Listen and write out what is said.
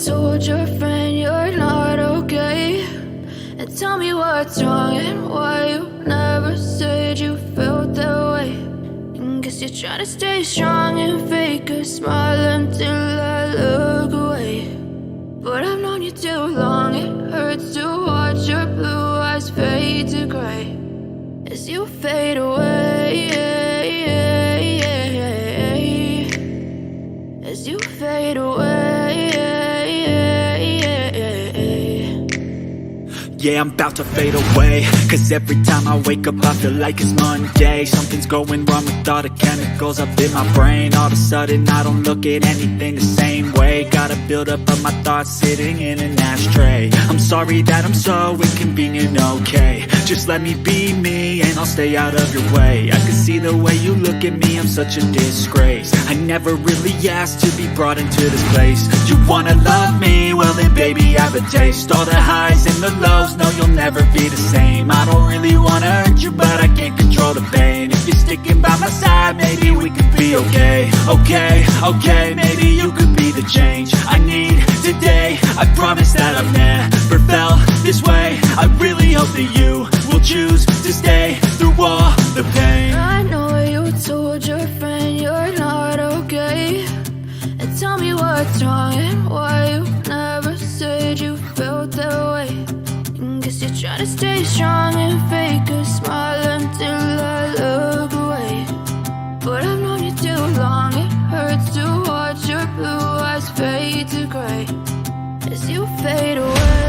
told your friend you're not okay? And tell me what's wrong and why you never said you felt that way. And guess you're trying to stay strong and fake a smile until I look away. But I've known you too long, it hurts to watch your blue eyes fade to gray as you fade away, as you fade away. Yeah, I'm about to fade away, cause every time I wake up I feel like it's Monday. Something's going wrong with all the chemicals up in my brain. All of a sudden I don't look at anything the same way. Got a buildup of my thoughts sitting in an ashtray. I'm sorry that I'm so inconvenient, okay? Just let me be me and I'll stay out of your way. I can see the way you look at me, I'm such a disgrace. I never really asked to be brought into this place. You wanna love me? Well then baby I have a taste. All the highs and the lows, no you'll never be the same. I don't really wanna hurt you but I can't control the pain. If you're sticking by my side maybe we could be okay. Okay, maybe you could be the change I need today. I promise that I've never felt this way. I really hope that you will choose to stay through all the pain. I know you told your friend you're not okay. And tell me what's wrong and why you never said you felt that way. And guess you're trying to stay strong and fake a smile until I look away. But I've known you too long, it hurts to watch your blue eyes fade to gray as you fade away.